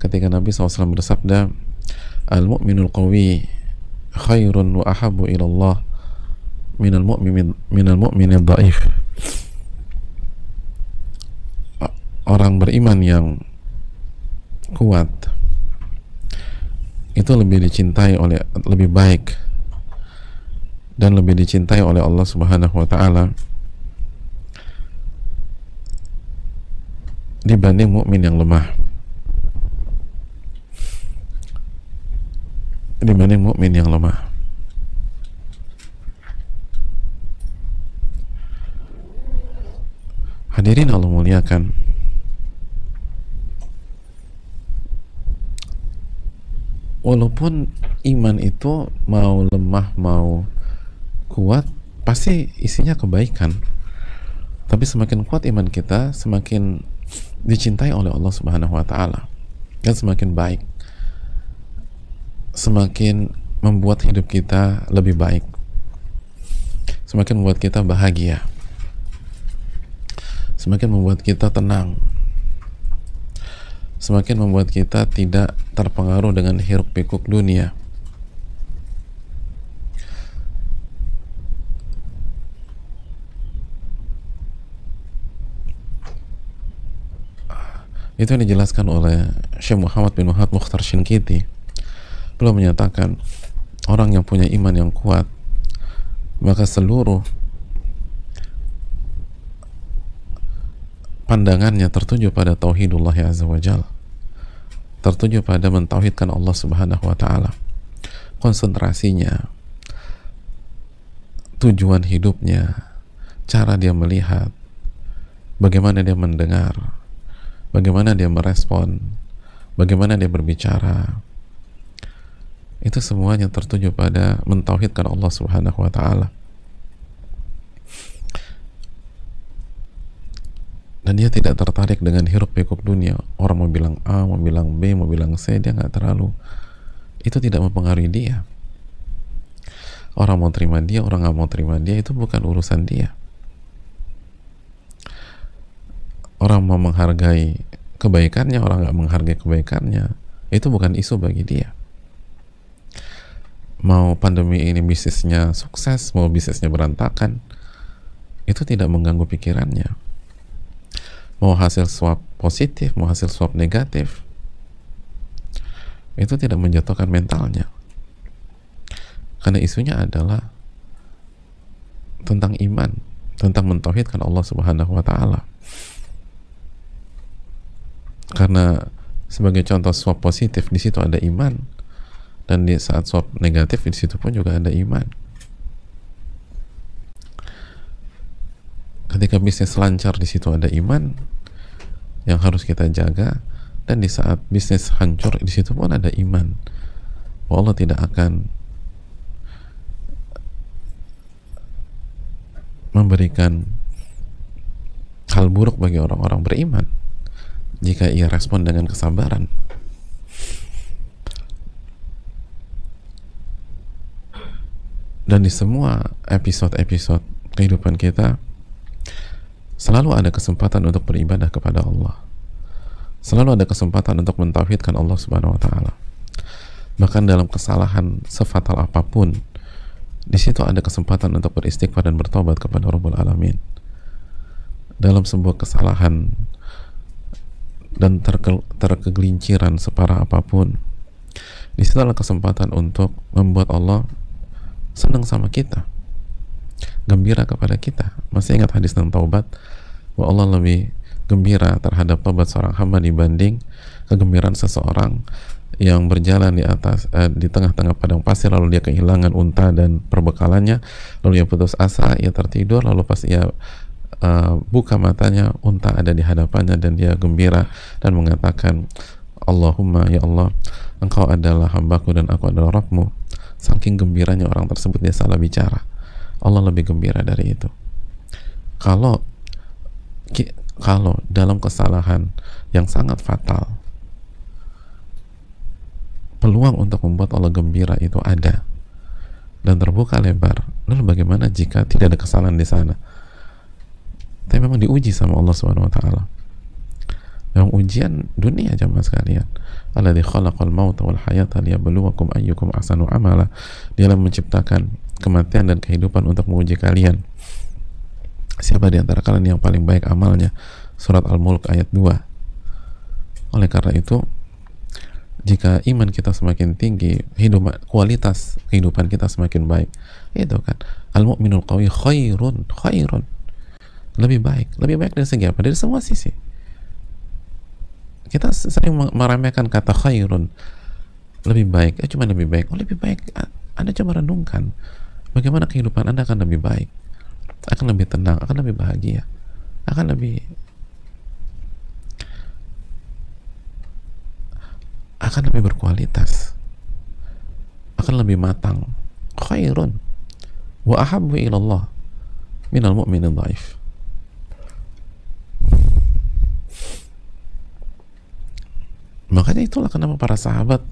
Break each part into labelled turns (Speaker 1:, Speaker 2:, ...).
Speaker 1: ketika Nabi SAW bersabda, al-mu'minul qawi khairun wa ahabbu ilallah minal mu'minil dhaif. Orang beriman yang kuat itu lebih baik dan lebih dicintai oleh Allah Subhanahu wa taala dibanding mukmin yang lemah. Hadirin Allah muliakan, walaupun iman itu mau lemah mau kuat pasti isinya kebaikan, tapi semakin kuat iman kita semakin dicintai oleh Allah Subhanahu wa taala dan semakin baik, semakin membuat hidup kita lebih baik, semakin membuat kita bahagia, semakin membuat kita tenang, semakin membuat kita tidak terpengaruh dengan hiruk pikuk dunia. Itu yang dijelaskan oleh Syekh Muhammad bin Wahab Mukhtar Shinkiti. Beliau menyatakan, orang yang punya iman yang kuat, maka seluruh pandangannya tertuju pada tauhidullah azza wa jalla, tertuju pada mentauhidkan Allah Subhanahu wa taala. Konsentrasinya, tujuan hidupnya, cara dia melihat, bagaimana dia mendengar, bagaimana dia merespon, bagaimana dia berbicara, itu semuanya tertuju pada mentauhidkan Allah Subhanahu wa taala. Dan dia tidak tertarik dengan hiruk pikuk dunia. Orang mau bilang A, mau bilang B, mau bilang C, dia nggak terlalu, itu tidak mempengaruhi dia. Orang mau terima dia, orang nggak mau terima dia, itu bukan urusan dia. Orang mau menghargai kebaikannya, orang nggak menghargai kebaikannya, itu bukan isu bagi dia. Mau pandemi ini bisnisnya sukses, mau bisnisnya berantakan, itu tidak mengganggu pikirannya. Mau hasil swab positif, mau hasil swab negatif, itu tidak menjatuhkan mentalnya, karena isunya adalah tentang iman, tentang mentauhidkan Allah Subhanahu wa taala. Karena sebagai contoh swab positif, di situ ada iman, dan di saat swab negatif di situ pun juga ada iman. Ketika bisnis lancar, di situ ada iman yang harus kita jaga, dan di saat bisnis hancur di situ pun ada iman. Allah tidak akan memberikan hal buruk bagi orang-orang beriman jika ia respon dengan kesabaran. Dan di semua episode-episode kehidupan kita selalu ada kesempatan untuk beribadah kepada Allah, selalu ada kesempatan untuk mentauhidkan Allah Subhanahu wa taala. Bahkan dalam kesalahan sefatal apapun, di situ ada kesempatan untuk beristighfar dan bertobat kepada Rabbul Alamin. Dalam sebuah kesalahan dan terkegelinciran separah apapun, di situ adalah kesempatan untuk membuat Allah senang sama kita, gembira kepada kita. Masih ingat hadis tentang taubat, bahwa Allah lebih gembira terhadap taubat seorang hamba dibanding kegembiraan seseorang yang berjalan di tengah-tengah padang pasir, lalu dia kehilangan unta dan perbekalannya, lalu dia putus asa, ia tertidur, lalu pas ia buka matanya, unta ada di hadapannya, dan dia gembira dan mengatakan, Allahumma, ya Allah, engkau adalah hambaku dan aku adalah Rabbmu. Saking gembiranya orang tersebut, dia salah bicara. Allah lebih gembira dari itu. Kalau dalam kesalahan yang sangat fatal, peluang untuk membuat Allah gembira itu ada dan terbuka lebar, lalu bagaimana jika tidak ada kesalahan di sana, tapi memang diuji sama Allah Subhanahu wa taala? Yang ujian dunia jamaah sekalian. Alladzi khalaqal mauta wal hayata liyabluwakum ayyukum ahsanu amala. Dialah menciptakan kematian dan kehidupan untuk menguji kalian. Siapa di antara kalian yang paling baik amalnya? Surat Al-Mulk ayat 2. Oleh karena itu, jika iman kita semakin tinggi, kualitas kehidupan kita semakin baik. Itu kan, al-mu'minul qawi khairun, lebih baik dari segi apa? Dari semua sisi. Kita sering meremehkan kata khairun, lebih baik. Cuma lebih baik. Oh, lebih baik. Anda coba renungkan bagaimana kehidupan Anda akan lebih baik, akan lebih tenang, akan lebih bahagia, akan lebih berkualitas, akan lebih matang. Khairun wa ahabbu ilallah minal mu'minil dhaif. Makanya itulah kenapa para sahabat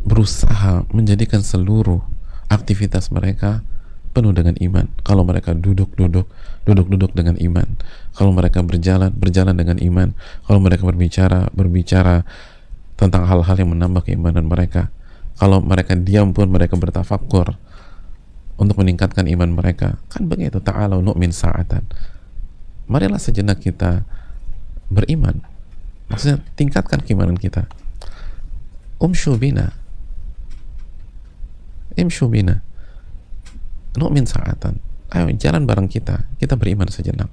Speaker 1: berusaha menjadikan seluruh aktivitas mereka penuh dengan iman. Kalau mereka duduk dengan iman. Kalau mereka berjalan dengan iman. Kalau mereka berbicara tentang hal-hal yang menambah keimanan mereka. Kalau mereka diam pun mereka bertafakkur untuk meningkatkan iman mereka. Kan begitu, ta'alau nu'min sa'atan. Marilah sejenak kita beriman. Maksudnya tingkatkan keimanan kita. Imshu bina nu'min sa'atan. Ayo jalan bareng kita beriman sejenak.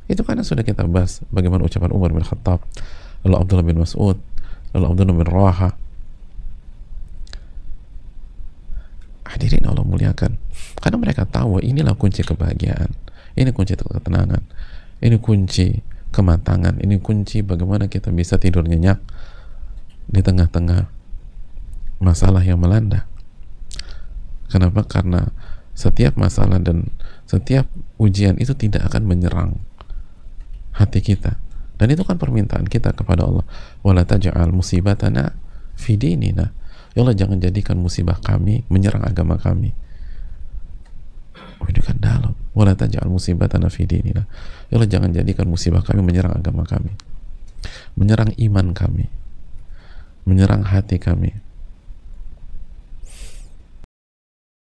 Speaker 1: Itu karena sudah kita bahas bagaimana ucapan Umar bin Khattab, lalu Abdullah bin Mas'ud, lalu Abdullah bin Rawaha. Hadirin Allah muliakan, karena mereka tahu inilah kunci kebahagiaan, ini kunci ketenangan, ini kunci kematangan, ini kunci bagaimana kita bisa tidur nyenyak di tengah-tengah masalah yang melanda. Kenapa? Karena setiap masalah dan setiap ujian itu tidak akan menyerang hati kita, dan itu kan permintaan kita kepada Allah, wala taj'al musibatana fi dinina. Ya Allah, jangan jadikan musibah kami menyerang agama kami. Oh, ini kan dalam. Wala taj'al musibatana fi dinina. Ya Allah, jangan jadikan musibah kami menyerang agama kami, menyerang iman kami, menyerang hati kami.